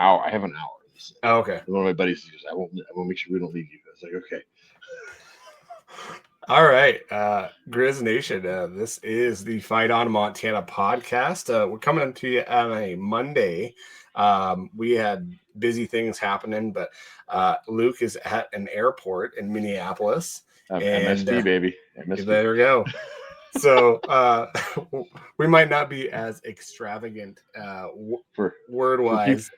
hour. I have an hour. Oh, okay. One of my buddies says, I won't make sure we don't leave you. I was like, okay. All right, Griz Nation. This is the Fight on Montana podcast. We're coming to you on a Monday. We had busy things happening, but Luke is at an airport in Minneapolis. And MSP, baby. MSP. There we go. So we might not be as extravagant word-wise.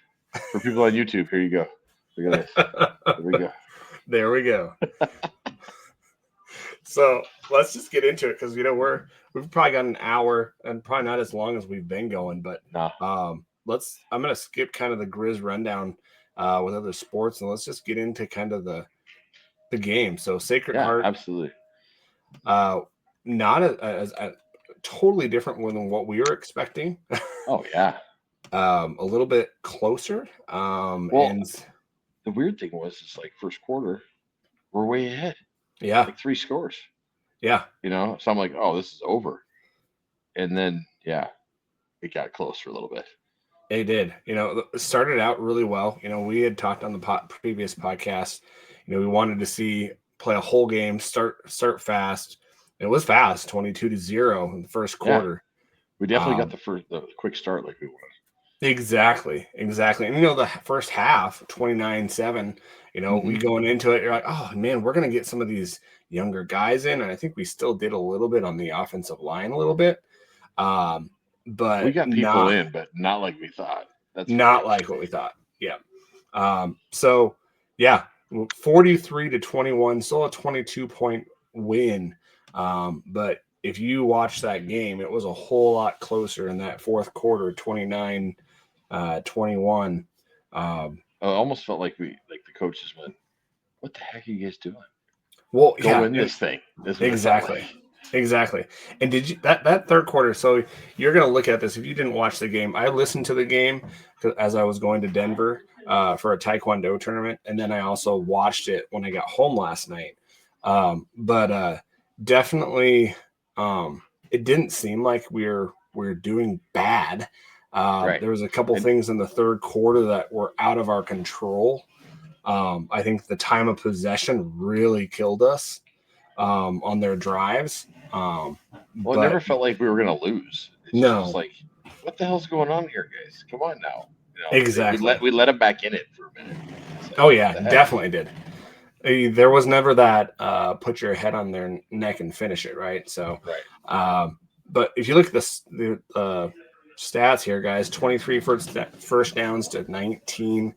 For people on YouTube, here you go. Look at this. There we go. There we go. So let's just get into it because we've probably got an hour and probably not as long as we've been going, but I'm gonna skip kind of the Griz rundown with other sports and let's just get into kind of the game. So Sacred Heart, absolutely. Not as totally different than what we were expecting. Oh yeah. A little bit closer. And the weird thing was, it's like first quarter, we're way ahead. Yeah. Like 3 scores. Yeah. So I'm like, oh, this is over. And then, it got close for a little bit. It did. It started out really well. We had talked on the previous podcast. We wanted to play a whole game, start fast. It was fast, 22-0 in the first quarter. We definitely got the quick start like we wanted. Exactly. And the first half, 29-7, we going into it, you're like, oh man, we're going to get some of these younger guys in. And I think we still did a little bit on the offensive line a little bit. But we got people in, but not like we thought. That's not like what we thought. Yeah. 43-21, still a 22-point win. But if you watch that game, it was a whole lot closer in that fourth quarter, 29-21. It almost felt like the coaches went, "What the heck are you guys doing? Well, go win this thing." Exactly. And did you that third quarter? So you're going to look at this. If you didn't watch the game, I listened to the game as I was going to Denver for a Taekwondo tournament, and then I also watched it when I got home last night. But definitely, it didn't seem like we're doing bad. There was a couple things in the third quarter that were out of our control. I think the time of possession really killed us on their drives. It never felt like we were going to lose. It's just like, what the hell's going on here, guys? Come on now. Exactly. We let them back in it for a minute. Oh yeah, definitely did. There was never that put your head on their neck and finish it, right? So, but if you look at the stats here, guys, 23 first downs to 19.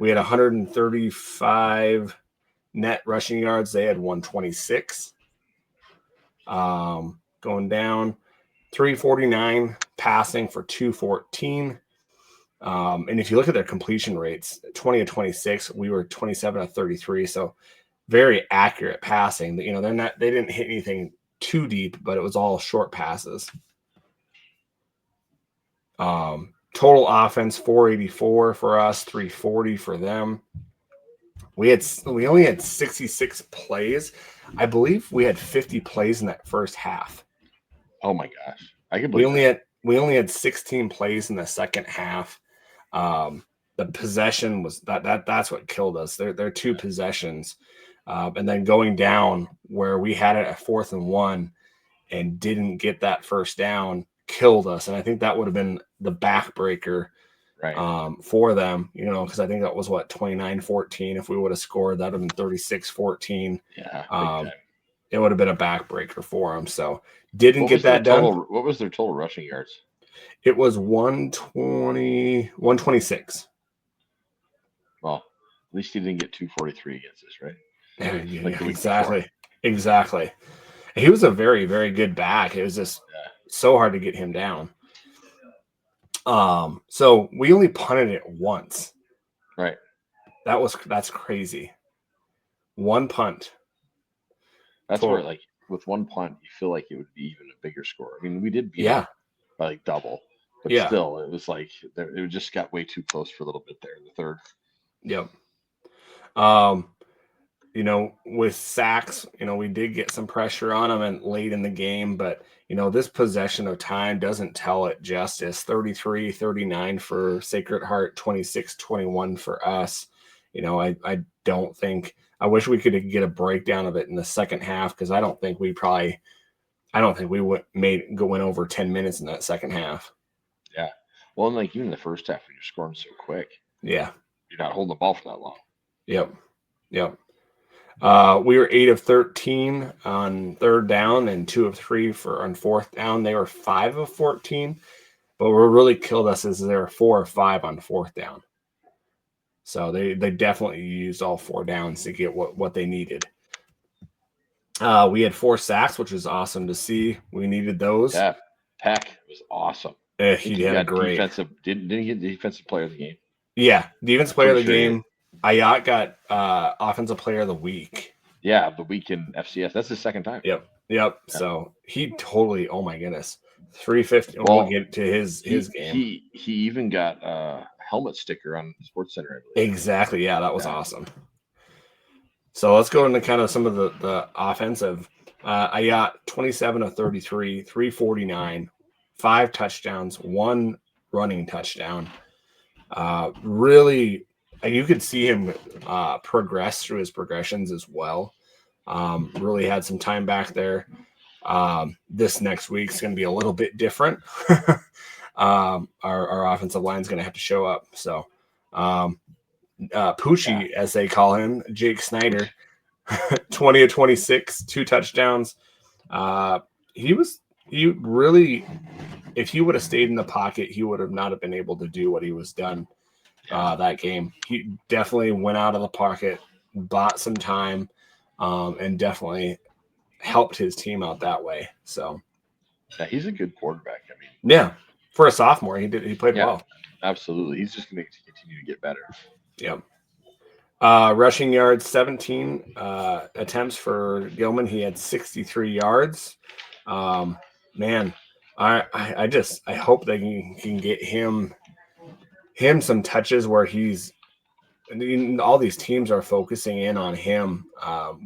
We had 135 net rushing yards. They had 126. Going down, 349 passing for 214. And if you look at their completion rates, 20-26, we were 27-33. So very accurate passing. They didn't hit anything too deep, but it was all short passes. Total offense, 484 for us, 340 for them. We only had 66 plays. I believe we had 50 plays in that first half. Oh my gosh. I can believe we only had 16 plays in the second half. The possession was that's what killed us. They're 2 possessions. And then going down where we had it at 4th and 1 and didn't get that first down killed us. And I think that would have been the backbreaker for them, because I think that was 29-14. If we would have scored, that would have been 36-14. Yeah. It would have been a backbreaker for them. So didn't get that done. What was their total rushing yards? It was 126. Well, at least he didn't get 243 against us, right? Exactly. He was a very, very good back. It was just so hard to get him down. So we only punted it once. Right. That's crazy. One punt. That's where, like, with one punt, you feel like it would be even a bigger score. I mean, we did beat it by like double, but still, it was like it just got way too close for a little bit there in the third. Yep. with sacks, we did get some pressure on them and late in the game, but this possession of time doesn't tell it justice. 33-39 for Sacred Heart, 26-21 for us. I don't think, I wish we could get a breakdown of it in the second half, because I don't think we went over 10 minutes in that second half. Yeah. Well, and like even in the first half, when you're scoring so quick, Yeah. you're not holding the ball for that long. Yep. We were 8 of 13 on third down and 2 of 3 on fourth down. They were 5 of 14, but what really killed us is they were 4 of 5 on fourth down. So they definitely used all 4 downs to get what they needed. We had 4 sacks, which was awesome to see. We needed those. Yeah, Peck was awesome. He had a great Didn't he get the defensive player of the game? Yeah, defensive player of the game. Ayat got offensive player of the week. Yeah, the week in FCS. That's his second time. Yep. Yeah. So he totally. Oh my goodness, 350. We'll get to his game. He even got a helmet sticker on Sports Center, I believe. Exactly. Yeah, that was awesome. So let's go into kind of some of the offensive. Ayat 27 of 33, 349, 5 touchdowns, 1 running touchdown. Really, you could see him progress through his progressions as well. Really had some time back there. This next week's going to be a little bit different. Our offensive line is going to have to show up. So, Poochie, as they call him, Jake Snyder, 20 of 26, 2 touchdowns. He really, if he would have stayed in the pocket, he would have not have been able to do what he was done that game. He definitely went out of the pocket, bought some time, and definitely helped his team out that way. So, yeah, he's a good quarterback. I mean, yeah, for a sophomore, he played well. Absolutely, he's just going to continue to get better. Yep. Rushing yards, 17 attempts for Gilman. He had 63 yards. Man, I hope they can get him some touches where all these teams are focusing in on him.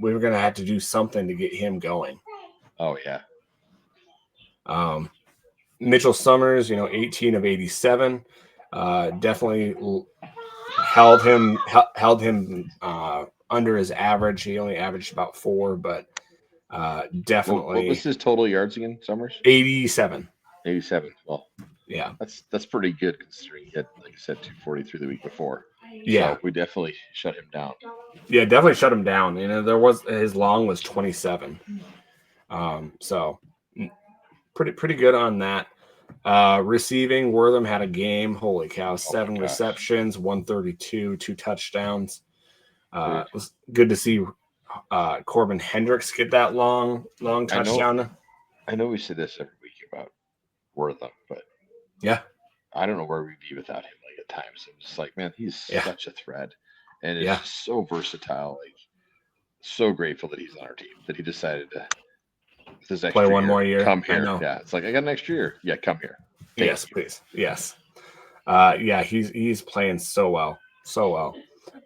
We're going to have to do something to get him going. Oh yeah. Mitchell Summers, 18 of 87, definitely held him under his average. He only averaged about 4, but definitely. What was his total yards again, Summers? 87. 87. Well, yeah, that's pretty good considering he had, like I said, 243 the week before. Yeah, so we definitely shut him down. Yeah, definitely shut him down. His long was 27. So pretty good on that. Receiving, Wortham had a game. Holy cow! 7 receptions, 132, 2 touchdowns. It was good to see Corbin Hendricks get that long touchdown. I know we say this every week about Wortham, but yeah, I don't know where we'd be without him. Like at times, I'm just like, man, he's such a threat, and it's just so versatile. Like, so grateful that he's on our team. That he decided to this play one more year. Come here. Yeah, it's like I got an extra year. Yeah, come here. Yes, please. Yes. He's playing so well.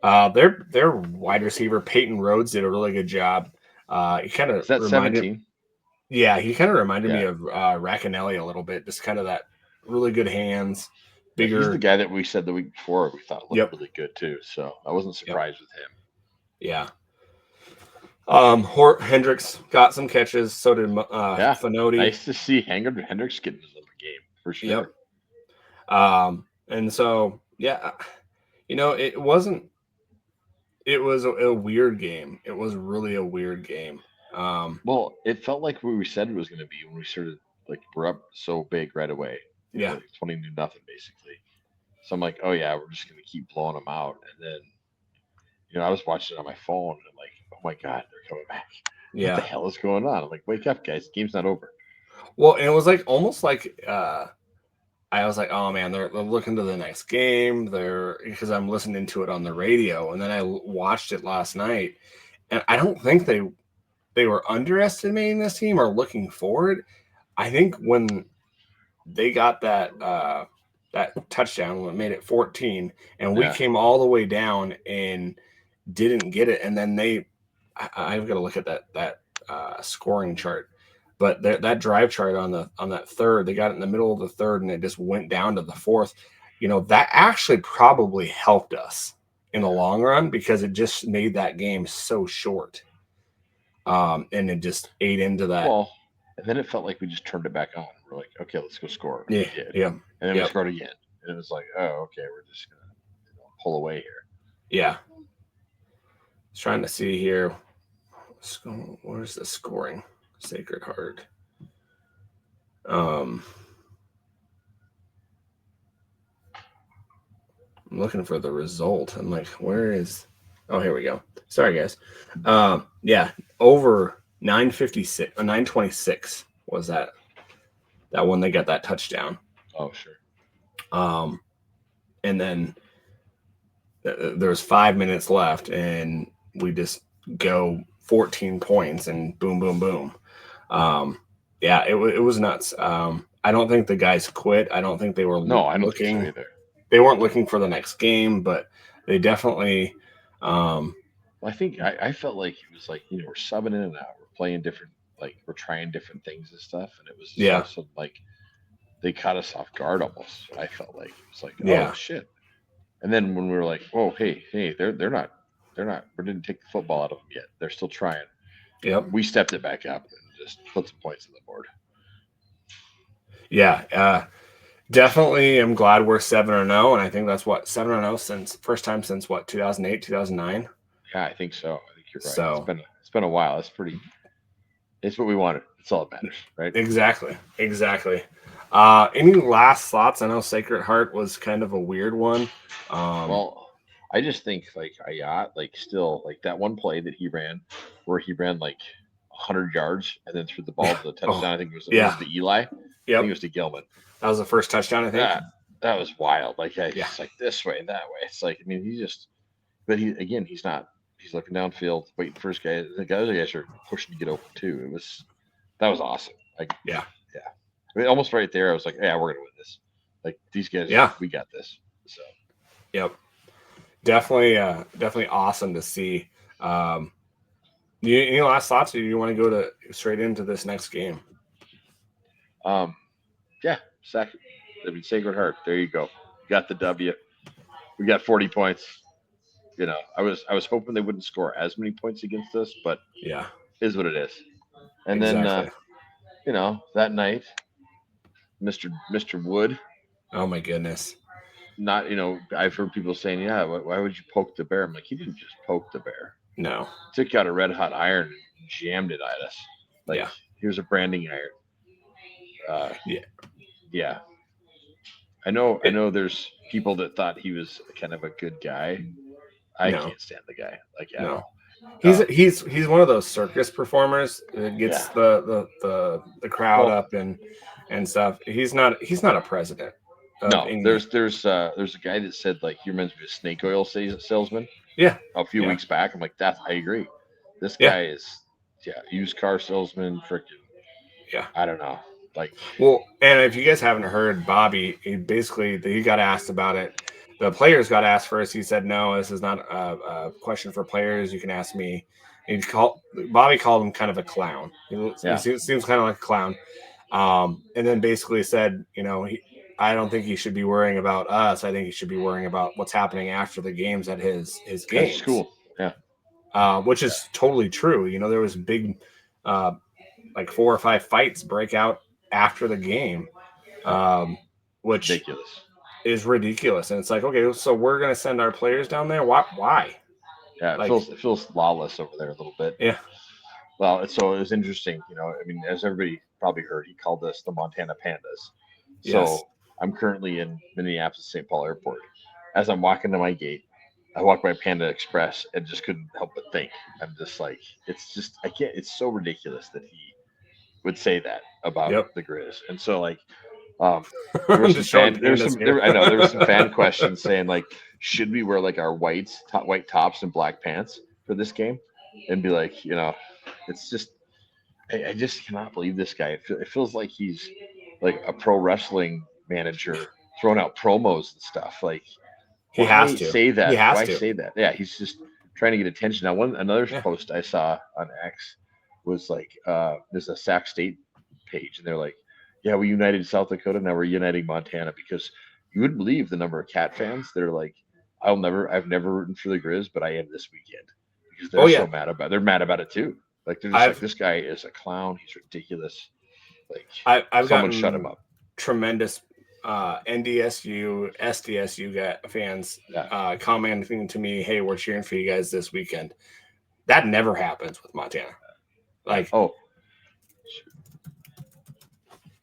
Their wide receiver Peyton Rhodes did a really good job. He kind of reminded 17. Yeah, he kind of reminded me of Racanelli a little bit. Just kind of that really good hands, bigger. He's the guy that we said the week before we thought looked really good too. So I wasn't surprised with him. Yeah. Hendricks got some catches. So did Fanotti. Nice to see Hendricks getting his little game for sure. Yep. And so it wasn't. It was a weird game. It was really a weird game. Well, it felt like what we said it was going to be when we started. Like we're up so big right away. Yeah, like 20-0 basically. So I'm like, oh yeah, we're just going to keep blowing them out. And then, I was watching it on my phone and I'm like, oh my god, they're coming back. Yeah, what the hell is going on? I'm like, wake up, guys, the game's not over. Well, and it was like almost like I was like, oh man, they're looking to the next game. Because I'm listening to it on the radio, and then I watched it last night, and I don't think they were underestimating this team or looking forward. I think when they got that touchdown, when it made it 14, and we came all the way down and didn't get it, and then they I've got to look at that scoring chart. But that drive chart on that third, they got it in the middle of the third, and it just went down to the fourth. That actually probably helped us in the long run because it just made that game so short. And it just ate into that. Well, and then it felt like we just turned it back on. We're like, okay, let's go score. Yeah, we did. Yeah. And then we scored again. And it was like, oh, okay, we're just gonna pull away here. Yeah. Just trying to see here. Where's the scoring? Sacred Heart. I'm looking for the result. I'm like, where is? Oh, here we go. Sorry, guys. Yeah, over 956 or 926 was that one they got that touchdown. Oh, sure. And then there's 5 minutes left, and we just go 14 points, and boom, boom, boom. Yeah, it was nuts. I don't think the guys quit. I don't think they were looking. Think so they weren't looking for the next game, but they definitely. I think I felt like it was like we're subbing in and out, we're playing different, like we're trying different things and stuff, and it was also like they caught us off guard almost. I felt like it was like, oh shit, and then when we were like, oh hey, they're not, we didn't take the football out of them yet. They're still trying. Yep. We stepped it back up and just put some points on the board. Yeah. Definitely am glad we're 7-0, and I think that's 7-0 since first time since 2008, 2009. Yeah, I think so. I think you're right. So it's been a while. It's what we wanted. It's all that matters, right? Exactly. Any last thoughts? I know Sacred Heart was kind of a weird one. Well, I just think like Ayat, like still like that one play that he ran, where he ran like 100 yards and then threw the ball to the touchdown. I think it was the Eli. Yeah, I think it was to Gilman. That was the first touchdown, I think. That was wild. Like, it's like this way and that way. It's like, I mean, he's not. He's looking downfield, waiting for his guy. The other guys are pushing to get open too. That was awesome. Like, yeah. I mean, almost right there, I was like, yeah, we're gonna win this. Like these guys, we got this. So, yep, definitely awesome to see. Any last thoughts, or do you want to go straight into this next game? Yeah, Sacred Heart. There you go. Got the W. We got 40 points. I was hoping they wouldn't score as many points against us, but is what it is. And then that night, Mr. Wood. Oh my goodness. Not I've heard people saying, yeah, why would you poke the bear? I'm like, he didn't just poke the bear. No. Took out a red hot iron and jammed it at us. Like here's a branding iron. Yeah. I know there's people that thought he was kind of a good guy. I can't stand the guy. Like, no. He's one of those circus performers that gets the crowd up and stuff. He's not a president. No, there's a guy that said like he reminds me of a snake oil salesman. Yeah. A few weeks back. I'm like, I agree. This guy is used car salesman, freaking I don't know. Like, well, and if you guys haven't heard, Bobby, he got asked about it. The players got asked first. He said, no, this is not a question for players. You can ask me. And Bobby called him kind of a clown. He seems kind of like a clown. And then basically said, I don't think he should be worrying about us. I think he should be worrying about what's happening after the games at his games. That's cool. Yeah. Which is totally true. There was big, like 4 or 5 fights break out after the game, which is ridiculous. And it's like, okay, so we're going to send our players down there. Why? Yeah. It feels lawless over there a little bit. Yeah. Well, so it was interesting. I mean, as everybody probably heard, he called us the Montana Pandas. So I'm currently in Minneapolis St. Paul Airport. As I'm walking to my gate, I walked by Panda Express and just couldn't help but think. I'm just like, I can't. It's so ridiculous that he would say that about the Griz. And so like, there was some fan questions saying like, should we wear like our white tops and black pants for this game? And be like, it's just, I just cannot believe this guy. It feels like he's like a pro wrestling manager throwing out promos and stuff. Like, he has to say that. He has Why to say that? Yeah, he's just trying to get attention. Now, another Yeah. post I saw on X was like, there's a Sac State page, and they're like, yeah, we united South Dakota, now we're uniting Montana, because you wouldn't believe the number of Cat fans that are like, I've never rooted for the Griz, but I am this weekend, because they're so mad about it. They're mad about it too. Like, they're just like, this guy is a clown. He's ridiculous. Like, someone shut him up. Tremendous NDSU, SDSU fans commenting to me, hey, we're cheering for you guys this weekend. That never happens with Montana. Like,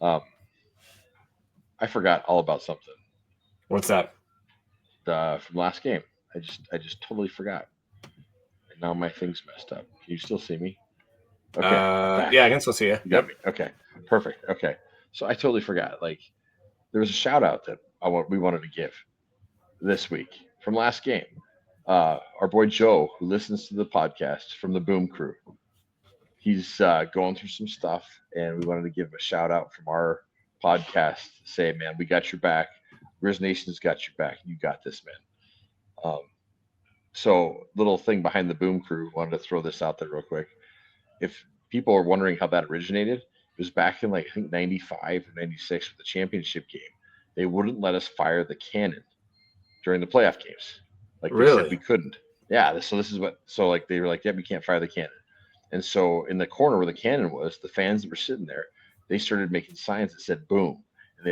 I forgot all about something. What's that? From last game. I just totally forgot. And now my thing's messed up. Can you still see me? Okay. Yeah, I can still see you. You got me. Okay. Perfect. Okay. So I totally forgot. Like, there was a shout out that we wanted to give this week from last game. Our boy Joe, who listens to the podcast from the Boom Crew, he's going through some stuff, and we wanted to give him a shout out from our podcast. Say, man, we got your back. Griz Nation's got your back. You got this, man. So, little thing behind the Boom Crew, wanted to throw this out there real quick. If people are wondering how that originated, it was back in, like, I think 95 or 96 with the championship game. They wouldn't let us fire the cannon during the playoff games. Like, they said we couldn't. Yeah, so this is what, so like they were like, yeah, we can't fire the cannon. And so in the corner where the cannon was, the fans that were sitting there, they started making signs that said boom. And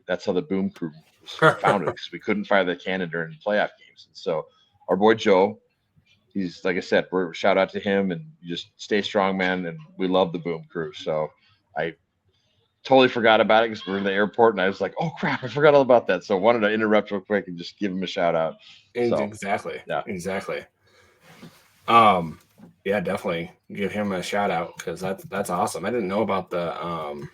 that's how the Boom Crew was founded, because we couldn't fire the cannon during the playoff games. And so our boy Joe, he's, like I said, we're shout out to him, and you just stay strong, man. And we love the Boom Crew. So I totally forgot about it because we're in the airport, and I was like, oh crap, I forgot all about that. So I wanted to interrupt real quick and just give him a shout out. Exactly. Yeah. Exactly. Yeah, definitely give him a shout out, because that's awesome. I didn't know about the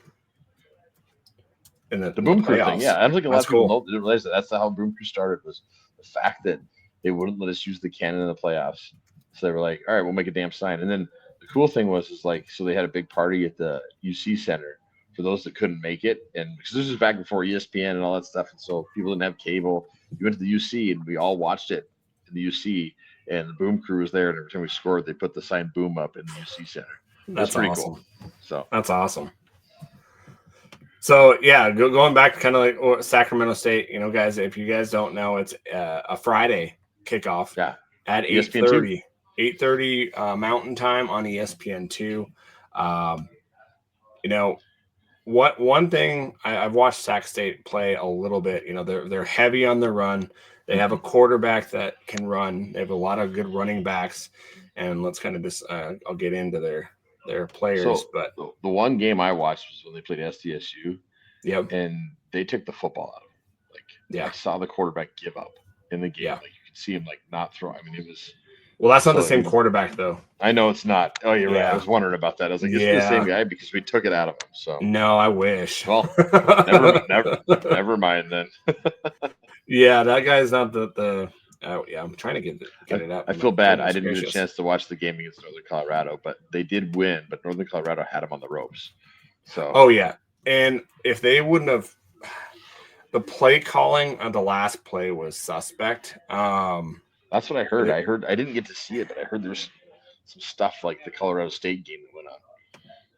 Boom Crew thing. Yeah, I don't think a lot of people didn't realize that. That's how Boom Crew started, was the fact that they wouldn't let us use the cannon in the playoffs. So they were like, all right, we'll make a damn sign. And then the cool thing was so they had a big party at the UC Center for those that couldn't make it. And because this was back before ESPN and all that stuff, and so people didn't have cable. You went to the UC, and we all watched it in the UC, and the Boom Crew was there, and every time we scored, they put the sign "Boom" up in the UC Center. That's pretty awesome. Cool. So that's awesome. So yeah, going back to kind of like Sacramento State, guys, if you guys don't know, it's a Friday kickoff at 8:30 Mountain Time on ESPN2. One thing I've watched Sac State play a little bit. They're heavy on the run. They have a quarterback that can run. They have a lot of good running backs, and let's kind of just I'll get into their players. So but the one game I watched was when they played SDSU. Yep. And they took the football out of him. I saw the quarterback give up in the game. Yeah. Like, you could see him not throw. I mean, it was. Well, that's not the same quarterback, though. I know it's not. Oh, you're right. I was wondering about that. I was like, it's the same guy, because we took it out of him. So no, I wish. Well, never mind then. Yeah, that guy's not the. I'm trying to get it out. I feel bad. I didn't get a chance to watch the game against Northern Colorado, but they did win. But Northern Colorado had him on the ropes. So. Oh yeah, and if they wouldn't have, the play calling on the last play was suspect. That's what I heard. I didn't get to see it, but I heard there's some stuff like the Colorado State game that went on.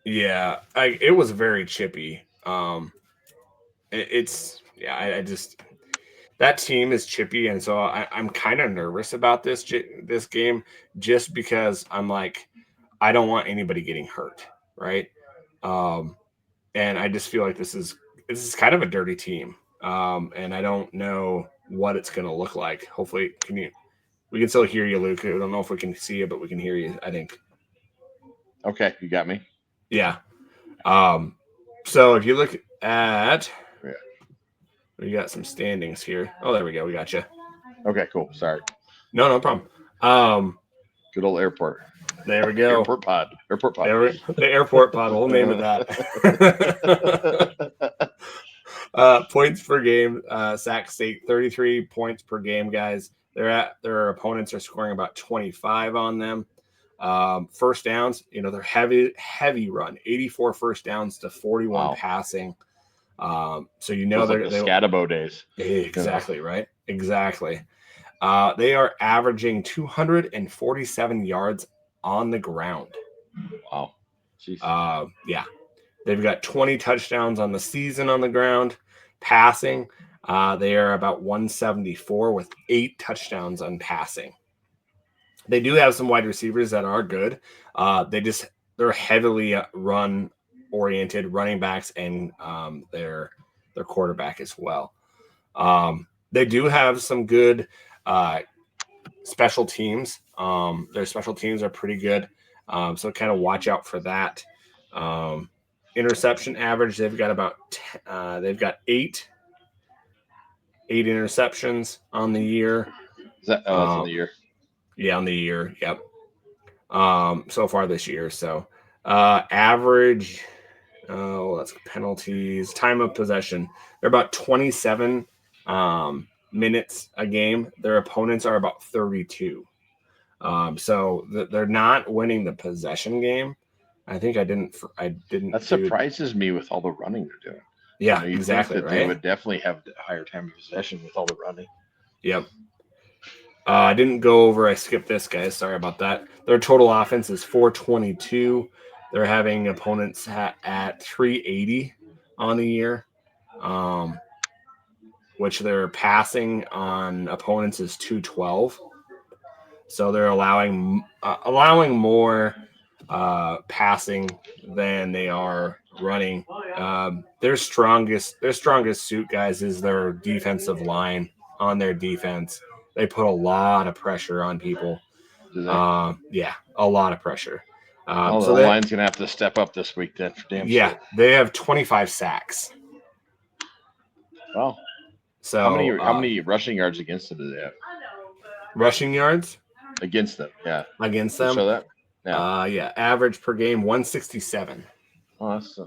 Yeah, it was very chippy. That team is chippy, and so I'm kind of nervous about this game, just because I'm like, I don't want anybody getting hurt, right? And I just feel like this is kind of a dirty team, and I don't know what it's going to look like. Hopefully, we can still hear you, Luke. I don't know if we can see you, but we can hear you, I think. Okay, you got me. Yeah. So if you look at. We got some standings here. Oh, there we go. We got you. Okay, cool. Sorry. No problem. Good old airport. There we go. Airport pod. The airport pod. We'll name it that. Points per game. Sac State, 33 points per game, guys. Their opponents are scoring about 25 on them. First downs, they're heavy run. 84 first downs to 41 passing. So they're the Scatabo days. Exactly, right? Exactly. They are averaging 247 yards on the ground. Wow. Jeez. Yeah. They've got 20 touchdowns on the season on the ground. Passing, they are about 174 with 8 touchdowns on passing. They do have some wide receivers that are good. They're heavily run-oriented running backs and their quarterback as well. They do have some good special teams. Their special teams are pretty good. So kind of watch out for that. Interception average, they've got eight interceptions on the year. Is that that's on the year? Yeah, on the year. Yep. So far this year. So average, that's penalties, time of possession. They're about 27 minutes a game. Their opponents are about 32. So they're not winning the possession game. I think I didn't. That surprises me with all the running they're doing. Yeah, exactly. Right? They would definitely have a higher time of possession with all the running. Yep. I didn't go over. I skipped this, guys. Sorry about that. Their total offense is 422. They're having opponents at 380 on the year, which they're passing on opponents is 212. So they're allowing more passing than they are running. Their strongest suit, guys, is their defensive line. On their defense, they put a lot of pressure on people. Yeah, a lot of pressure. So the line's gonna have to step up this week then for damn sure. They have 25 sacks. Wow. So how many rushing yards against them do they have? Rushing yards against them, yeah. Against them. Show that. Yeah. Average per game 167. Oh, that's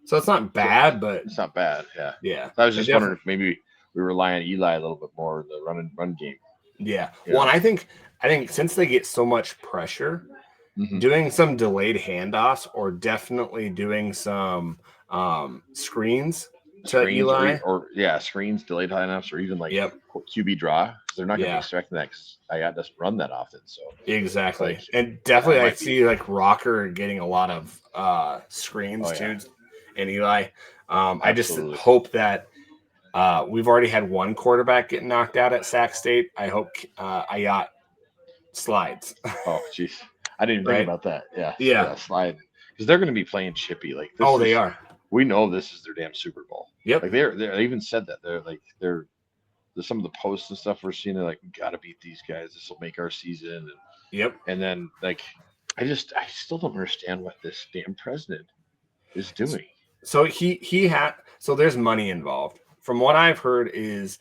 so it's not bad, but it's not bad. Yeah. Yeah. So I was just wondering if maybe we rely on Eli a little bit more, the run game. Yeah. Well, and I think since they get so much pressure, doing some delayed handoffs or definitely doing some screens to Eli. Screens, delayed handoffs, or even like QB draw. They're not going to be expecting that because I got to run that often. So exactly, and definitely I see like Rocker getting a lot of screens too, and Eli. I just hope that we've already had one quarterback get knocked out at Sac State. I hope Ayat slides. Oh, jeez, I didn't even think about that. Yeah, slide because they're going to be playing chippy. Like they are. We know this is their damn Super Bowl. Yep. Like they even said that they're some of the posts and stuff we're seeing. They're like, we got to beat these guys. This will make our season. And then like, I still don't understand what this damn president is doing. So so there's money involved. From what I've heard is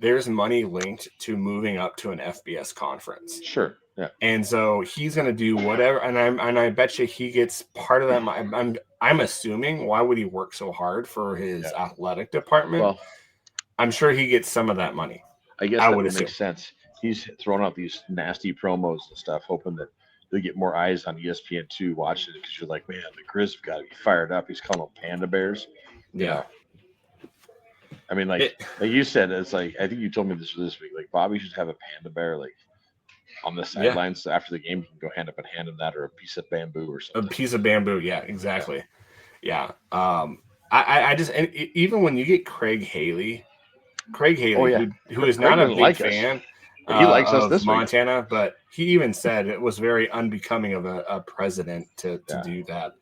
there's money linked to moving up to an FBS conference. Sure. Yeah. And so he's going to do whatever. And I bet you he gets part of that. I'm assuming, why would he work so hard for his athletic department? Well, I'm sure he gets some of that money. I guess that would make sense. He's throwing out these nasty promos and stuff, hoping that they get more eyes on ESPN2 watching it because you're like, man, the Griz got to be fired up. He's calling them panda bears. Yeah. I mean, like you said, it's like, I think you told me this week, like Bobby should have a panda bear, like on the sidelines. So after the game, you can go hand him that or a piece of bamboo or something. A piece of bamboo. Yeah, exactly. Yeah. I just, and even when you get Craig Haley, who is not a big fan. He likes us this Montana, week. But he even said it was very unbecoming of a president to do that.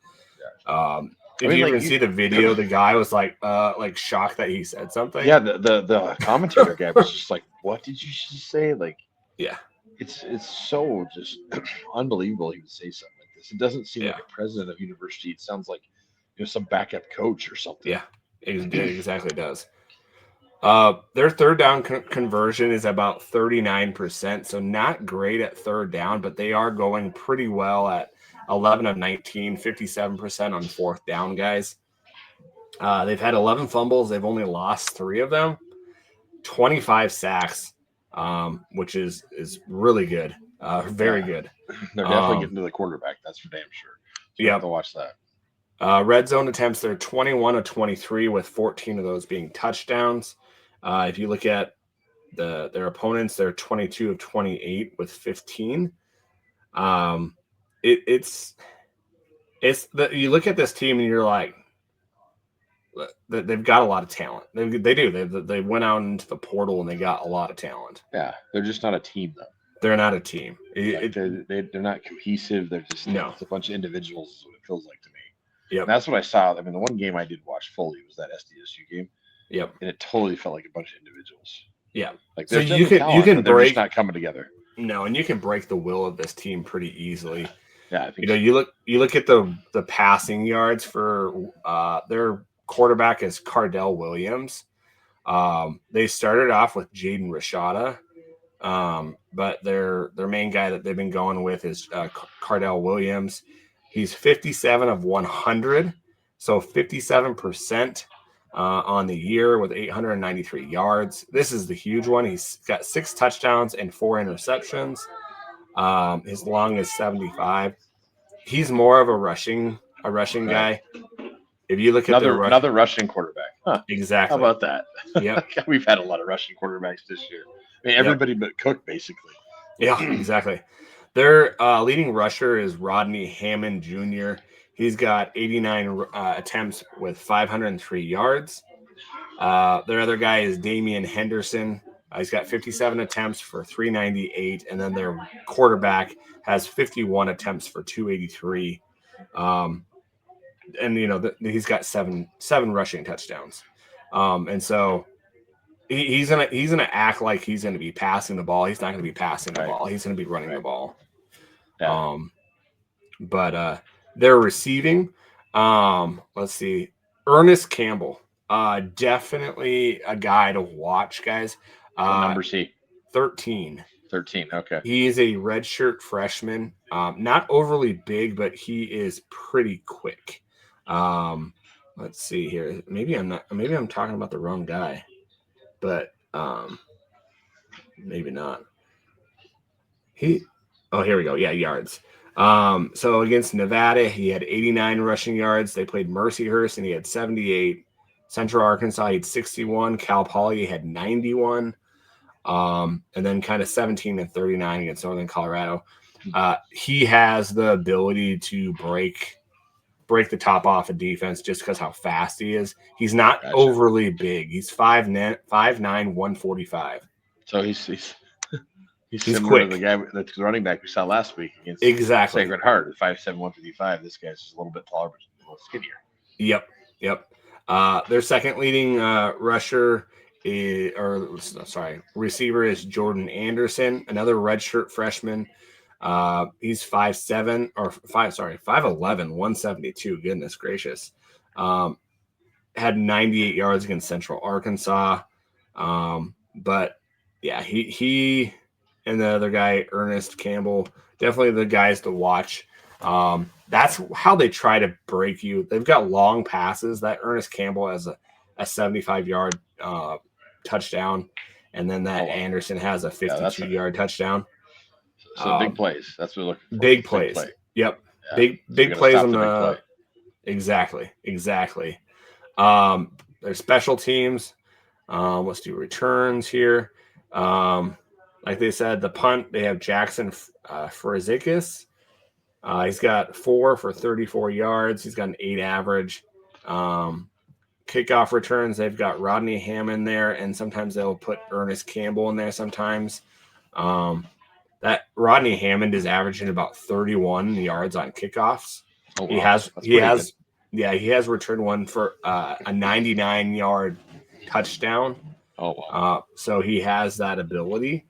Yeah. If you even see the video, the guy was like shocked that he said something. Yeah, the commentator guy was just like, "What did you just say?" Like, yeah, it's so just unbelievable. He would say something like this. It doesn't seem like a president of university. It sounds like some backup coach or something. Yeah, it exactly does. Their third down conversion is about 39%, so not great at third down, but they are going pretty well at 11 of 19, 57% on fourth down, guys. They've had 11 fumbles. They've only lost 3 of them. 25 sacks, which is really good. Very good. They're definitely getting to the quarterback. That's for damn sure. So you have to watch that. Red zone attempts, they're 21 of 23 with 14 of those being touchdowns. If you look at their opponents, they're 22 of 28 with 15. It's you look at this team and you're like, they've got a lot of talent. They do. They went out into the portal and they got a lot of talent. Yeah, they're just not a team though. They're not a team. They're not cohesive. They're just it's a bunch of individuals. Is what it feels like to me. Yep. That's what I saw. I mean, the one game I did watch fully was that SDSU game. Yep. And it totally felt like a bunch of individuals. Yeah. Like so you can they're break just not coming together. No, and you can break the will of this team pretty easily. Yeah, I think you look at the passing yards for their quarterback is Cardell Williams. They started off with Jaden Rashada, but their main guy that they've been going with is Cardell Williams. He's 57 of 100, so 57% on the year with 893 yards. This is the huge one. He's got 6 touchdowns and 4 interceptions. His long is 75. He's more of a rushing guy. If you look at another rushing quarterback, huh? Exactly. How about that? Yeah, we've had a lot of rushing quarterbacks this year. I mean, everybody but Cook, basically. Yeah, exactly. Their leading rusher is Rodney Hammond Jr. He's got 89 attempts with 503 yards. Their other guy is Damian Henderson. He's got 57 attempts for 398, and then their quarterback has 51 attempts for 283. And he's got seven rushing touchdowns. And so he's gonna act like he's gonna be passing the ball. He's not gonna be passing the ball. He's gonna be running the ball. Yeah. But they're receiving. Let's see. Ernest Campbell. Definitely a guy to watch, guys. What number is he? 13. 13. Okay. He is a redshirt freshman. Not overly big, but he is pretty quick. Let's see here. Maybe I'm talking about the wrong guy, but maybe not. Here we go. Yeah, yards. So against Nevada, he had 89 rushing yards. They played Mercyhurst and he had 78. Central Arkansas, he had 61. Cal Poly had 91. And then kind of 17 and 39 against Northern Colorado. He has the ability to break the top off of defense just because how fast he is. He's not overly big. He's 5'9", 145. So he's similar quick. to the guy, the running back we saw last week against Sacred Heart at 5'7", 155. This guy's just a little bit taller, but a little skinnier. Yep. Their second leading receiver is Jordan Anderson, another redshirt freshman. He's 5'11", 172. Goodness gracious. Had 98 yards against Central Arkansas. But yeah, he and the other guy, Ernest Campbell, definitely the guys to watch. That's how they try to break you. They've got long passes. That Ernest Campbell has a 75-yard touchdown, and then that Anderson has a 52-yard touchdown. So big plays. That's what we're looking for. Big plays. Yep. Yeah. Big plays on the exactly. Their special teams. Let's do returns here. Like they said, the punt, they have Jackson Frizikis. He's got 4 for 34 yards. He's got an 8 average. Kickoff returns, they've got Rodney Hammond there, and sometimes they'll put Ernest Campbell in there sometimes. That Rodney Hammond is averaging about 31 yards on kickoffs. Oh, wow. He has returned one for a 99-yard touchdown. Oh, wow. So he has that ability.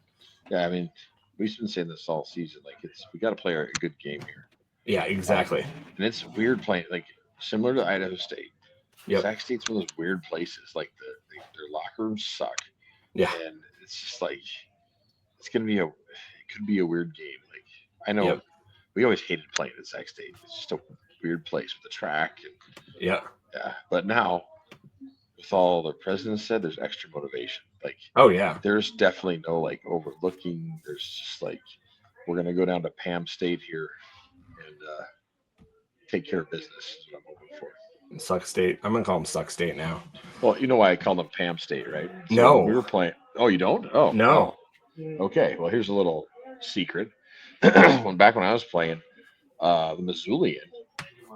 Yeah, I mean, we've been saying this all season. Like, we got to play a good game here. Yeah, exactly. And it's weird playing, like, similar to Idaho State. Yep. Sac State's one of those weird places. Like, their locker rooms suck. Yeah. And it's just like, it could be a weird game. Like, I know we always hated playing at Sac State. It's just a weird place with the track. And, yeah. But now, with all the president said, there's extra motivation. Like, there's definitely no like overlooking. There's just like, we're gonna go down to Pam State here and take care of business. Is what I'm hoping for. Sac State. I'm gonna call them Sac State now. Well, you know why I call them Pam State, right? So no, we were playing. Oh, you don't? Oh, No. wow. Okay. Well, here's a little secret. Back when I was playing, the Missoulian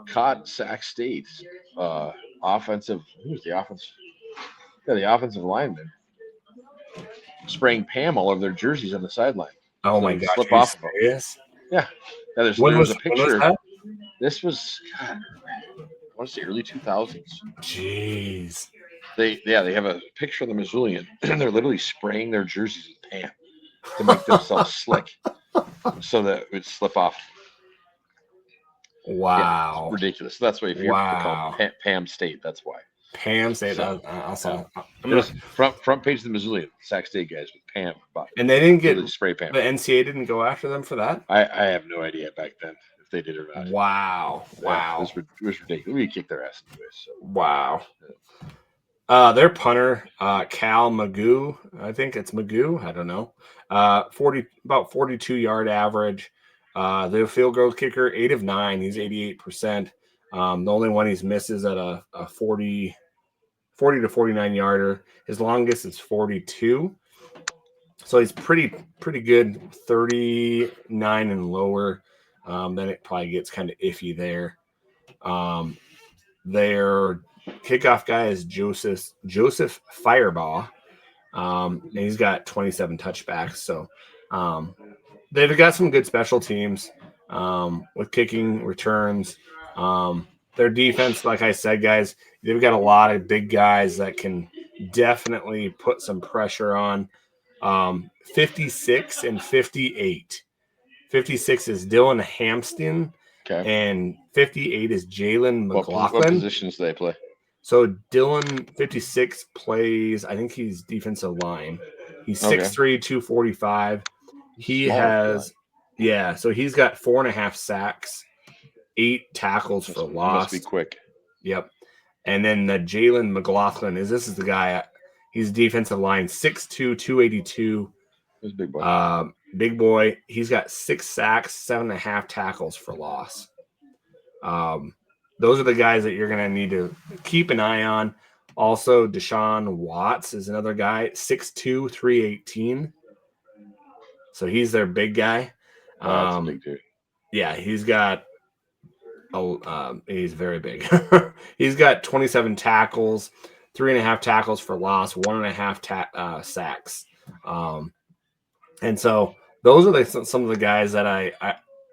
caught Sac State offensive. Who was the offense? Yeah, the offensive lineman spraying Pam all over their jerseys on the sideline, Oh so my they'd gosh, slip are you off of them. serious? Yeah. Yeah. When There was was a when was picture. that? This was God, I want to say early 2000s. Jeez. They have a picture of the Missoulian, and they're literally spraying their jerseys with Pam to make themselves slick, so that it would slip off. Yeah, it's Wow. ridiculous. That's why if you're called Wow. Pam State, that's why. Pam State. So yeah. Also, I'm gonna. There's front page of the Missoulian, Sac State guys with Pam, And they didn't get literally spray Pam. the NCAA didn't go after them for that. I have no idea back then if they did or not. Wow. Yeah, Wow. it was ridiculous. We kicked their ass anyway. So Wow. Their punter, Cal Magoo, I think it's Magoo. I don't know. About 42-yard average. The field goal kicker, 8 of 9. He's 88%. The only one he's missed is at a 40 to 49 yarder. His longest is 42. So he's pretty good. 39 and lower. Then it probably gets kind of iffy there. Their kickoff guy is Joseph Firebaugh. And he's got 27 touchbacks. So they've got some good special teams with kicking returns. Their defense, like I said, guys, they've got a lot of big guys that can definitely put some pressure on. 56 and 58. 56 is Dylan Hampston. okay. And 58 is Jalen McLaughlin. What positions do they play? So Dylan 56 plays, I think he's defensive line. He's 6'3", 245. He has, so he's got 4.5 sacks, 8 tackles for loss. Must be quick. Yep. And then the Jalen McLaughlin this is the guy. He's defensive line, 6'2", 282. He's a big boy. Big boy. He's got 6 sacks, 7.5 tackles for loss. Those are the guys that you're going to need to keep an eye on. Also, Deshaun Watts is another guy, 6'2", 318. So he's their big guy. That's a big dude. Yeah, he's got he's very big. He's got 27 tackles, 3.5 tackles for loss, 1.5 sacks. And so those are some of the guys that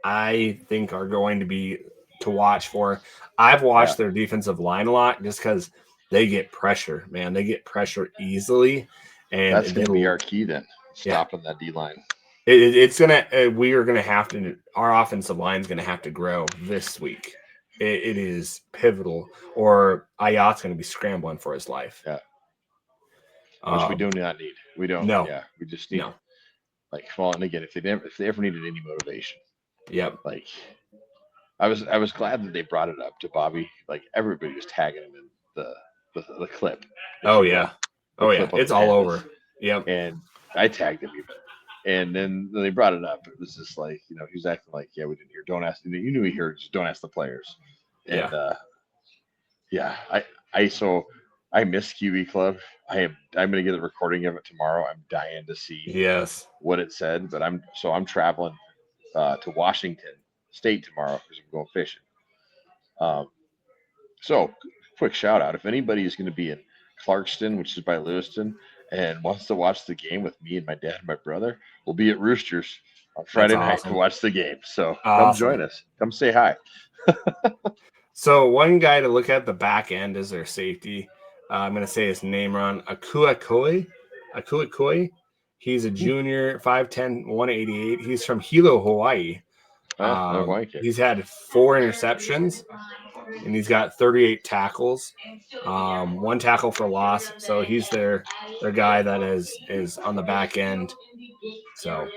I think are going to be to watch for. I've watched their defensive line a lot just because they get pressure, man. They get pressure easily, and that's going to be our key then. Stopping that D line. It's gonna. We are gonna have to. Our offensive line is gonna have to grow this week. It is pivotal, or Ayat's gonna be scrambling for his life. Yeah. Which we do not need. We don't. No. Yeah. We just need. No. Like, well, and again, if they ever needed any motivation. Yep. Like, I was glad that they brought it up to Bobby. Like, everybody was tagging him in the clip. Oh yeah. It's all over. Yep. And I tagged him even. And then they brought it up. It was just like, he was acting like, we didn't hear. Don't ask. You knew he heard. Just don't ask the players. And I miss QB Club. I'm gonna get a recording of it tomorrow. I'm dying to see what it said. But I'm traveling to Washington State tomorrow because I'm going fishing. So quick shout out if anybody is going to be in Clarkston, which is by Lewiston, and wants to watch the game with me and my dad and my brother, we'll be at Roosters on Friday night to watch the game. So come join us. Come say hi. So one guy to look at the back end is their safety. I'm going to say his name wrong. Akua Koi. He's a junior, 5'10", 188. He's from Hilo, Hawaii. He's had 4 interceptions, and he's got 38 tackles, 1 tackle for loss. So he's their guy that is on the back end. So,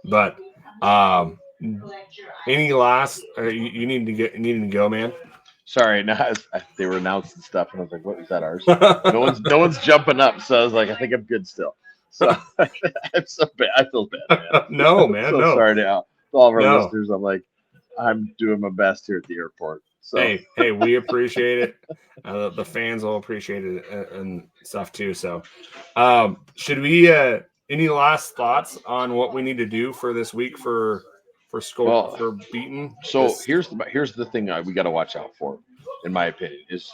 but any last? Or you need to go, man. Sorry, no, they were announcing stuff, and I was like, "What is that? Ours?" no one's jumping up, so I was like, "I think I'm good still." So I'm so bad. I feel bad, man. No, man. So sorry to all of our listeners. I'm like, I'm doing my best here at the airport. So hey, we appreciate it. The fans will appreciate it and stuff too. So, should we? Any last thoughts on what we need to do for this week for well, beating so this? here's the thing we got to watch out for, in my opinion, is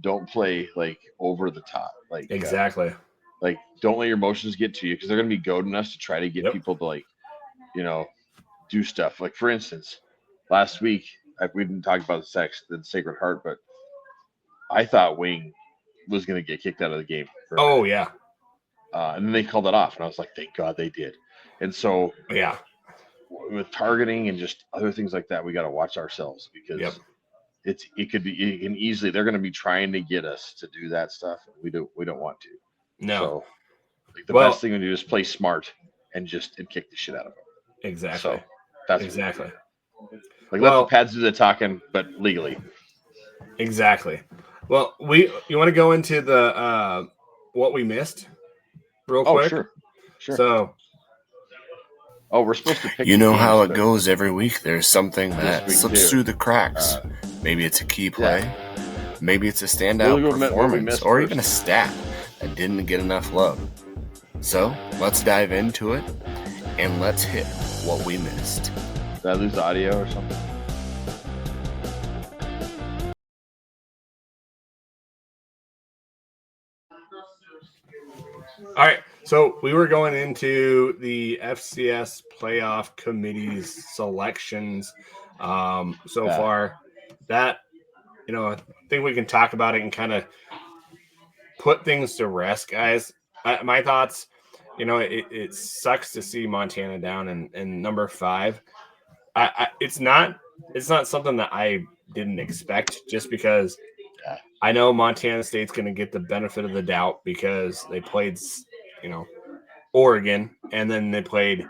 don't play like over the top, Exactly. like don't let your emotions get to you because they're gonna be goading us to try to get Yep. people to you know, do stuff. Like for instance, last week we didn't talk about the Sacred Heart, but I thought Wing was gonna get kicked out of the game. Oh yeah. And then they called it off, and I was like, thank God they did. And so Yeah. with targeting and just other things like that, we got to watch ourselves because Yep. it can easily they're going to be trying to get us to do that stuff. And we don't want to. No. So like the best thing to do is play smart and kick the shit out of them. Exactly. So that's exactly. Like let the pads do the talking, but legally. Exactly. Well, you want to go into the what we missed real quick? Sure. So we're supposed to pick. You know how it goes every week. There's something that slips through the cracks. Maybe it's a key play. Yeah. Maybe it's a standout performance, or even a stat that didn't get enough love. So let's dive into it and let's hit what we missed. Did I lose the audio or something? All right, so we were going into the FCS playoff committee's selections far. That, I think we can talk about it and kind of put things to rest, guys. My thoughts, it sucks to see Montana down in number 5. It's not something that I didn't expect, just because I know Montana State's going to get the benefit of the doubt because they played, Oregon, and then they played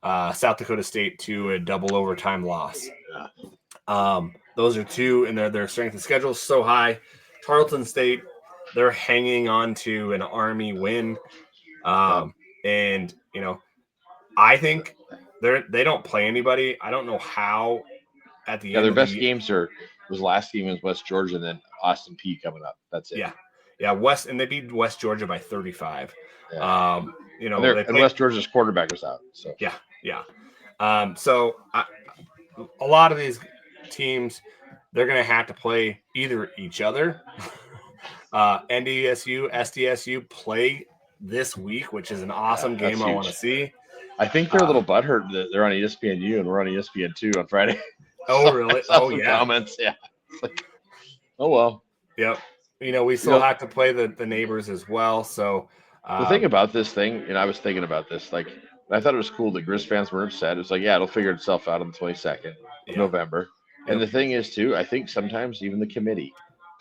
South Dakota State to a double overtime loss. Those are two, and their strength of schedule is so high. Tarleton State, they're hanging on to an Army win, and I think they don't play anybody. I don't know how. At the end, their best games was last game was West Georgia, and then Austin P coming up. That's it. Yeah, West, and they beat West Georgia by 35. Yeah. And West Georgia's quarterback was out. So yeah. So a lot of these teams, they're going to have to play either each other. NDSU, SDSU play this week, which is an awesome game. I want to see. I think they're a little butthurt that they're on ESPNU and we're on ESPN2 on Friday. Oh, really? Oh, yeah. Comments. Yeah. It's like, oh, well. Yep. We still have to play the neighbors as well. So the thing about this thing, I was thinking about this, I thought it was cool that Griz fans were upset. It's like, yeah, it'll figure itself out on the 22nd of November. Yep. And the thing is, too, I think sometimes even the committee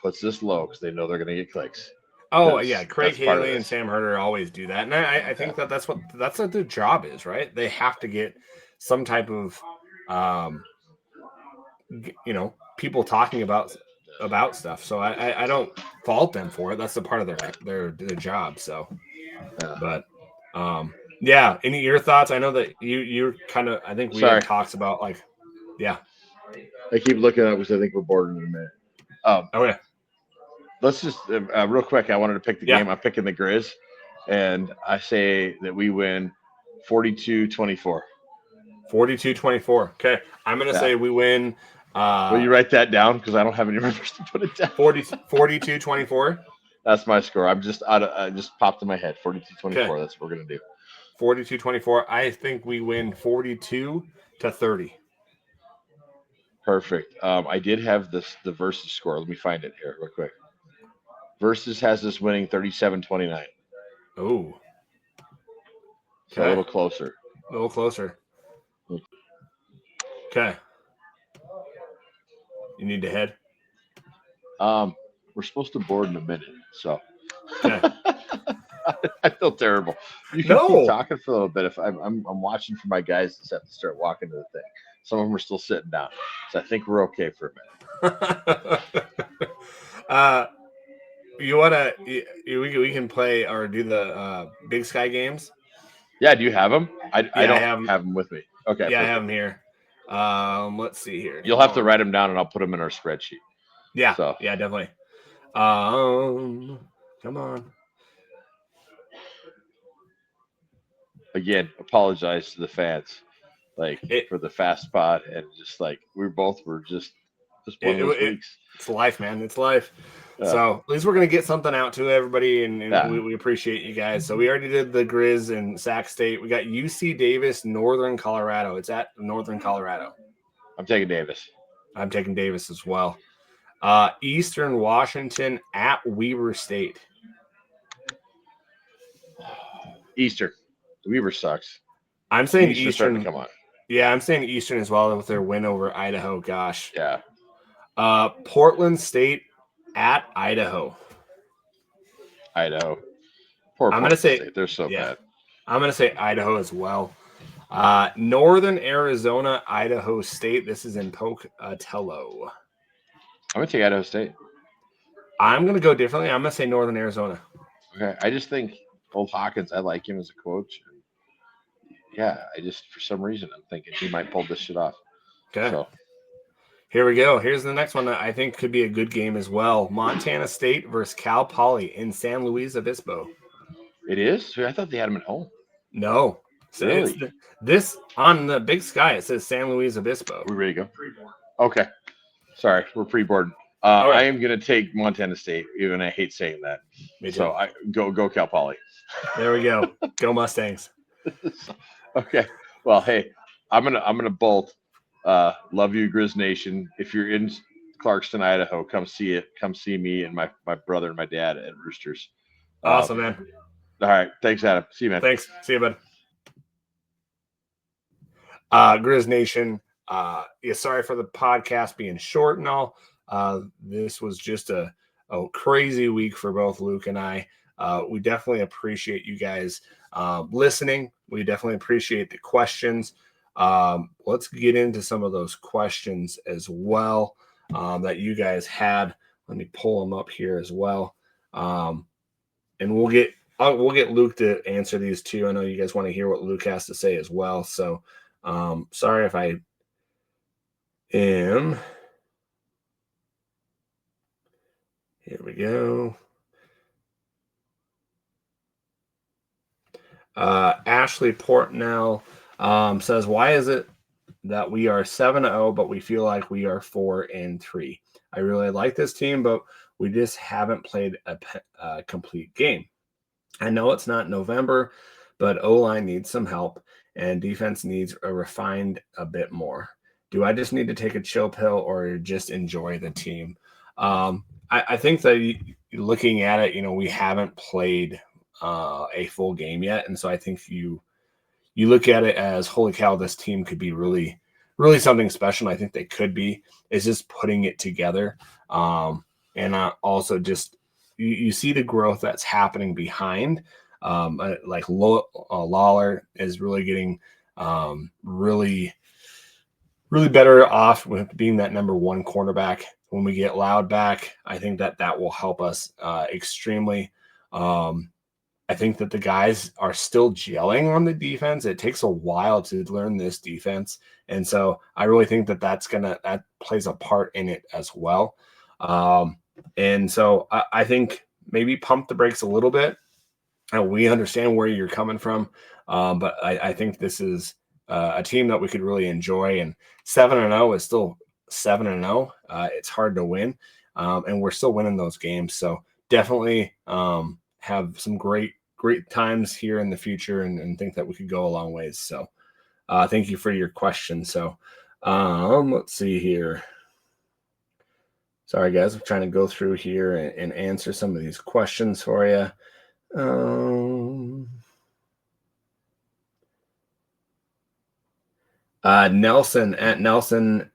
puts this low because they know they're going to get clicks. Oh, Craig Haley and Sam Herder always do that. And I think that's what their job is, right? They have to get some type of, people talking about stuff. So I don't fault them for it. That's a part of their job. So, but any of your thoughts? I know that you're kind of. I think we had talks about I keep looking at it because I think we're bored in a minute. Okay. Let's just real quick. I wanted to pick the game. I'm picking the Griz, and I say that we win 42-24. 42-24. Okay, I'm gonna say we win. Will you write that down? Because I don't have any numbers to put it down. 42-24. That's my score. I'm just just popped in my head. 42-24. Okay. That's what we're gonna do. 42-24. I think we win 42-30. Perfect. I did have the Versus score. Let me find it here real quick. Versus has us winning 37-29. Oh. So a little closer. Okay. You need to head? We're supposed to board in a minute, so okay. I feel terrible. You can keep talking for a little bit. If I'm watching for my guys to have to start walking to the thing. Some of them are still sitting down, so I think we're okay for a minute. You wanna? We can play or do the Big Sky games. Yeah, do you have them? I don't have them with me. Okay. Yeah, perfect. I have them here. Let's see here. You'll have to write them down, and I'll put them in our spreadsheet. Yeah, yeah, definitely. Come on. Again, apologize to the fans, for the fast spot, and just were just one of those weeks. It's life, man. It's life. Yeah. So at least we're gonna get something out to everybody, and we appreciate you guys. So we already did the Griz and Sac State. We got UC Davis, Northern Colorado. It's at Northern Colorado. I'm taking Davis. I'm taking Davis as well. Eastern Washington at Weber State. Eastern. Weber sucks. I'm saying Eastern. Come on. Yeah, I'm saying Eastern as well with their win over Idaho. Gosh. Yeah. Portland State at Idaho. Idaho. I'm going to say State. They're so bad. I'm going to say Idaho as well. Northern Arizona, Idaho State. This is in Pocatello. I'm going to take Idaho State. I'm going to go differently. I'm going to say Northern Arizona. Okay. I just think old Hawkins, I like him as a coach. Yeah, for some reason, I'm thinking he might pull this shit off. Okay. So here we go. Here's the next one that I think could be a good game as well. Montana State versus Cal Poly in San Luis Obispo. It is? I thought they had them at home. No. So really? This on the big sky, it says San Luis Obispo. We're ready to go? Pre-board. Okay. Sorry, we're pre-board. Right. I am going to take Montana State, even I hate saying that. So I go Cal Poly. There we go. Go Mustangs. Okay. Well, hey, I'm gonna bolt. Love you, Griz Nation. If you're in Clarkston, Idaho, come see it. Come see me and my brother and my dad at Roosters. Awesome, man. All right. Thanks, Adam. See you, man. Thanks. See you, bud. Griz Nation. Sorry for the podcast being short and all. This was just a crazy week for both Luke and I. We definitely appreciate you guys listening. We definitely appreciate the questions. Let's get into some of those questions as well that you guys had. Let me pull them up here as well. And we'll get Luke to answer these too. I know you guys want to hear what Luke has to say as well. So sorry if I am. Here we go. Ashley Portnell says, why is it that we are 7-0, but we feel like we are 4-3? I really like this team, but we just haven't played a complete game. I know it's not November, but O-line needs some help and defense needs refined a bit more. Do I just need to take a chill pill or just enjoy the team? I think that looking at it, we haven't played a full game yet. And so I think you look at it as, holy cow, this team could be really, really something special. And I think they could be. It's just putting it together. And also just you see the growth that's happening behind. Like Lawler is really getting really, really better off with being that number one cornerback. When we get Loud back, I think that will help us extremely. I think that the guys are still gelling on the defense. It takes a while to learn this defense. And so I really think that plays a part in it as well. And so I think maybe pump the brakes a little bit. And we understand where you're coming from. But I think this is a team that we could really enjoy. And 7-0 is still 7-0. It's hard to win. And we're still winning those games. So definitely have some great times here in the future and think that we could go a long ways. So thank you for your question. So let's see here. Sorry, guys. I'm trying to go through here and answer some of these questions for you. Nelson at Nelson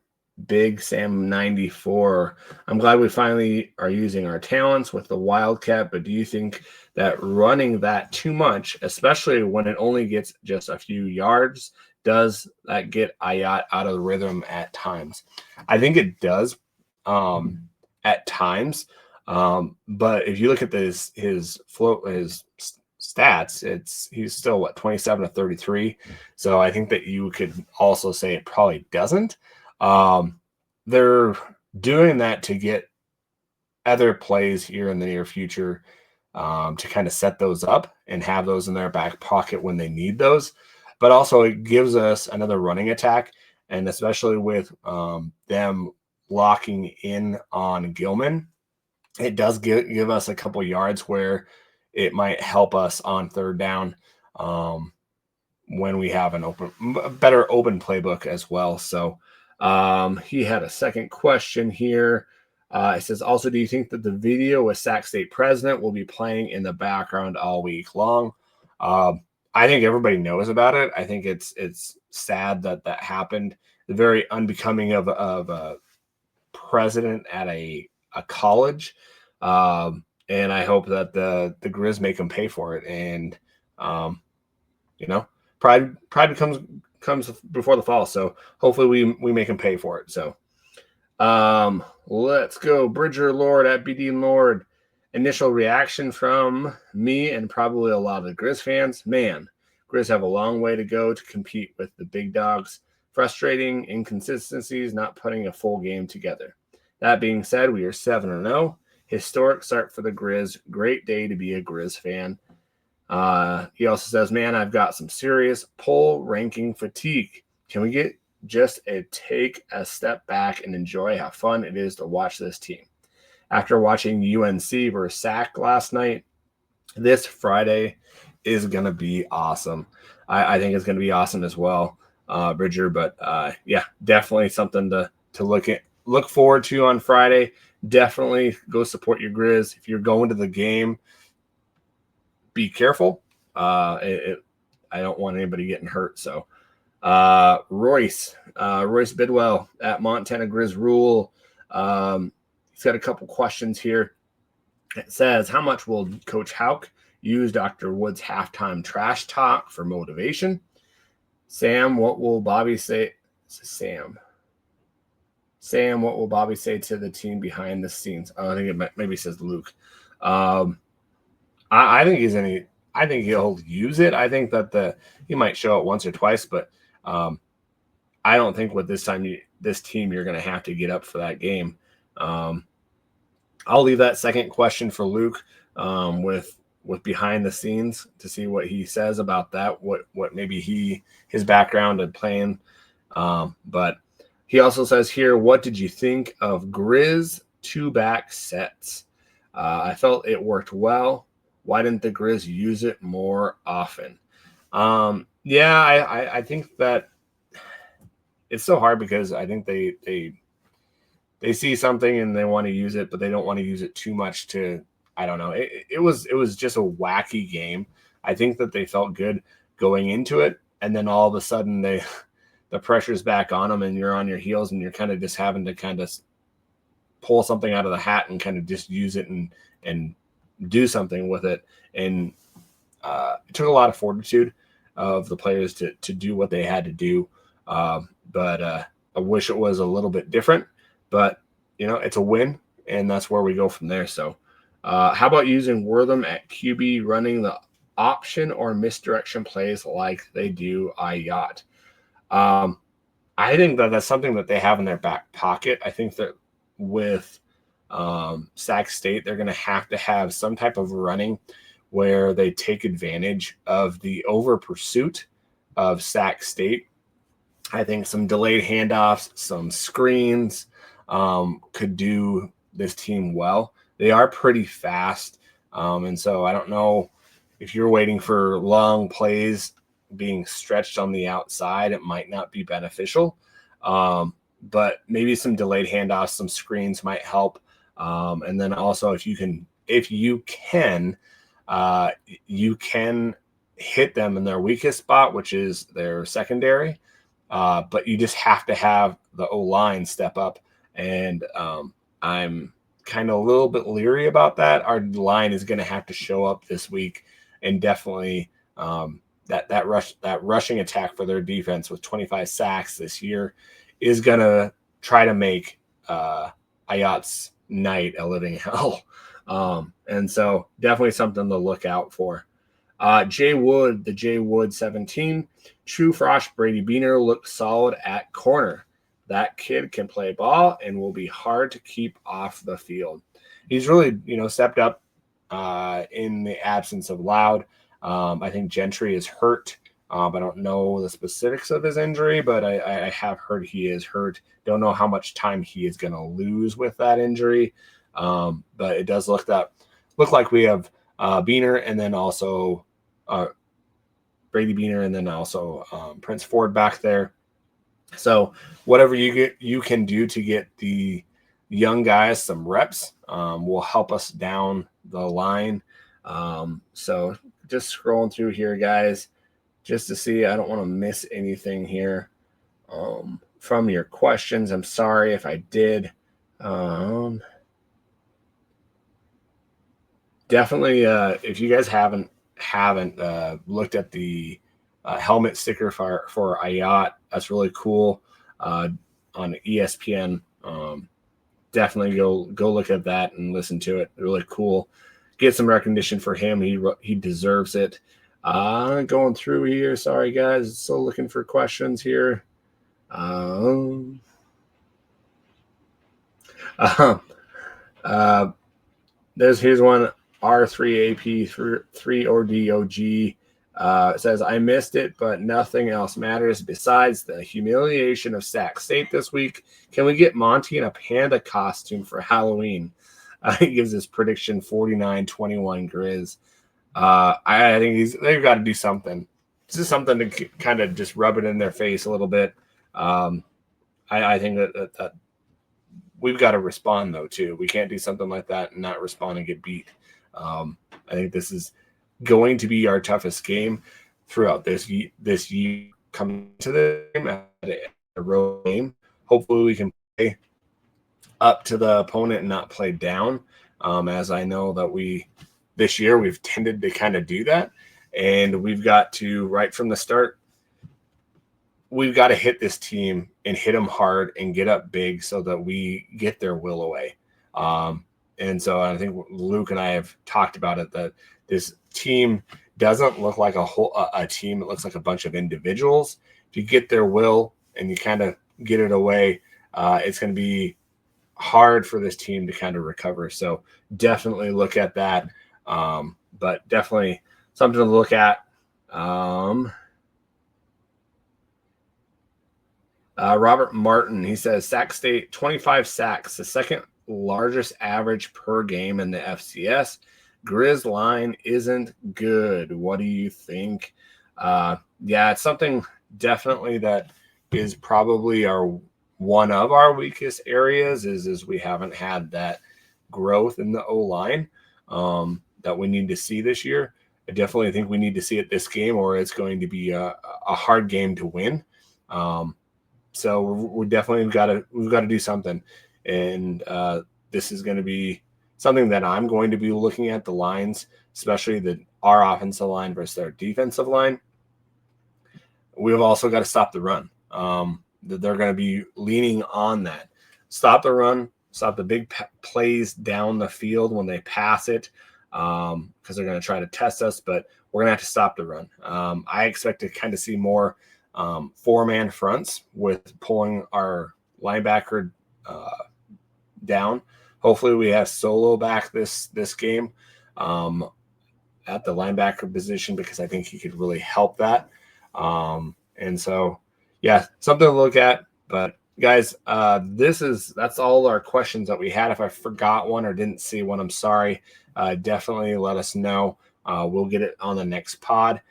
Big Sam 94. I'm glad we finally are using our talents with the Wildcat, but do you think that running that too much, especially when it only gets just a few yards, does that get Ayat out of the rhythm at times? I think it does at times. But if you look at his float, his stats, he's still 27 to 33. So I think that you could also say it probably doesn't. They're doing that to get other plays here in the near future to kind of set those up and have those in their back pocket when they need those. But also it gives us another running attack, and especially with them locking in on Gilman, it does give us a couple yards where it might help us on third down when we have a better open playbook as well. So he had a second question here. It says, also, do you think that the video with Sac State president will be playing in the background all week long? I think everybody knows about it. I think it's sad that happened. Very unbecoming of a president at a college. And I hope that the Griz make him pay for it. And, pride comes before the fall. So hopefully we make him pay for it. So, let's go. Bridger Lord at BD Lord. Initial reaction from me and probably a lot of the Griz fans. Man, Griz have a long way to go to compete with the big dogs. Frustrating inconsistencies, not putting a full game together. That being said, we are 7-0. Historic start for the Griz. Great day to be a Griz fan. He also says, man, I've got some serious poll ranking fatigue. Can we get just take a step back and enjoy how fun it is to watch this team? After watching UNC versus Sac last night, this Friday is going to be awesome. I think it's going to be awesome as well, Bridger. But yeah, definitely something to look forward to on Friday. Definitely go support your Griz. If you're going to the game, be careful. I don't want anybody getting hurt. So Royce Bidwell at Montana Griz Rule. He's got a couple questions here. It says, how much will Coach Houck use Dr. Wood's halftime trash talk for motivation? Sam, what will Bobby say? Sam, what will Bobby say to the team behind the scenes? I think it maybe says Luke. I think I think he'll use it. I think that he might show it once or twice, but I don't think with this team you're going to have to get up for that game. I'll leave that second question for Luke with behind the scenes to see what he says about that. What maybe his background in playing. But he also says here, what did you think of Griz 2-back sets? I felt it worked well. Why didn't the Griz use it more often? I think that it's so hard because I think they see something and they want to use it, but they don't want to use it too much to, I don't know. It was just a wacky game. I think that they felt good going into it, and then all of a sudden the pressure's back on them and you're on your heels and you're kind of just having to kind of pull something out of the hat and kind of just use it and do something with it. And it took a lot of fortitude of the players to do what they had to do. But I wish it was a little bit different, but it's a win and that's where we go from there. So how about using Wortham at QB, running the option or misdirection plays like they do IOT? I think that's something that they have in their back pocket. I think that with Sac State, they're going to have some type of running where they take advantage of the over pursuit of Sac State. I think some delayed handoffs, some screens could do this team well. They are pretty fast. And so I don't know if you're waiting for long plays being stretched on the outside, it might not be beneficial. But maybe some delayed handoffs, some screens might help. And then also if you can hit them in their weakest spot, which is their secondary. But you just have to have the O-line step up. And I'm kind of a little bit leery about that. Our line is going to have to show up this week, and definitely that rushing attack for their defense with 25 sacks this year is going to try to make Ayat's night a living hell. And so definitely something to look out for. Jay Wood, the Jay Wood 17. True Frost, Brady Beaner looked solid at corner. That kid can play ball and will be hard to keep off the field. He's really, stepped up in the absence of Loud. I think Gentry is hurt. I don't know the specifics of his injury, but I have heard he is hurt. Don't know how much time he is going to lose with that injury. But it does look like we have Beaner and then also Brady Beaner and then also Prince Ford back there. So whatever you can do to get the young guys some reps will help us down the line. So just scrolling through here, guys, just to see. I don't want to miss anything here from your questions. I'm sorry if I did. Definitely, if you guys haven't looked at the helmet sticker for Ayat, that's really cool on ESPN. Definitely go look at that and listen to it. Really cool. Get some recognition for him. He deserves it. Going through here. Sorry, guys. Still looking for questions here. Here's one. R3AP3 or DOG says, I missed it, but nothing else matters besides the humiliation of Sac State this week. Can we get Monty in a panda costume for Halloween? He gives his prediction 49-21 Griz. I think they've got to do something. This is something to kind of just rub it in their face a little bit. I think that we've got to respond, though, too. We can't do something like that and not respond and get beat. I think this is going to be our toughest game throughout this year coming to the game, a road game. Hopefully we can play up to the opponent and not play down, as I know that this year we've tended to kind of do that, and we've got to, right from the start, we've got to hit this team and hit them hard and get up big so that we get their will away. And so I think Luke and I have talked about it, that this team doesn't look like a team. It looks like a bunch of individuals. If you get their will and you kind of get it away, it's going to be hard for this team to kind of recover. So definitely look at that. But definitely something to look at. Robert Martin, he says, Sac State, 25 sacks, the second largest average per game in the FCS. Griz line isn't good. What do you think? Yeah, it's something definitely that is probably one of our weakest areas is we haven't had that growth in the O-line that we need to see this year. I definitely think we need to see it this game, or it's going to be a hard game to win. So we definitely we've got to do something, and this is going to be something that I'm going to be looking at, the lines, especially our offensive line versus their defensive line. We've also got to stop the run. They're going to be leaning on that. Stop the run, stop the big plays down the field when they pass it, because they're going to try to test us, but we're going to have to stop the run. I expect to kind of see more four-man fronts with pulling our linebacker down. Hopefully we have Solo back this game at the linebacker position, because I think he could really help that. And so, yeah, something to look at. But guys, that's all our questions that we had. If I forgot one or didn't see one, I'm sorry. Definitely let us know. We'll get it on the next pod.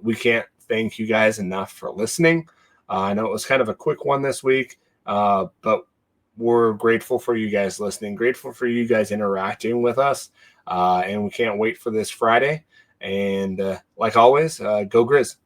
We can't thank you guys enough for listening. I know it was kind of a quick one this week, but we're grateful for you guys listening, grateful for you guys interacting with us, and we can't wait for this Friday. And like always, go Griz.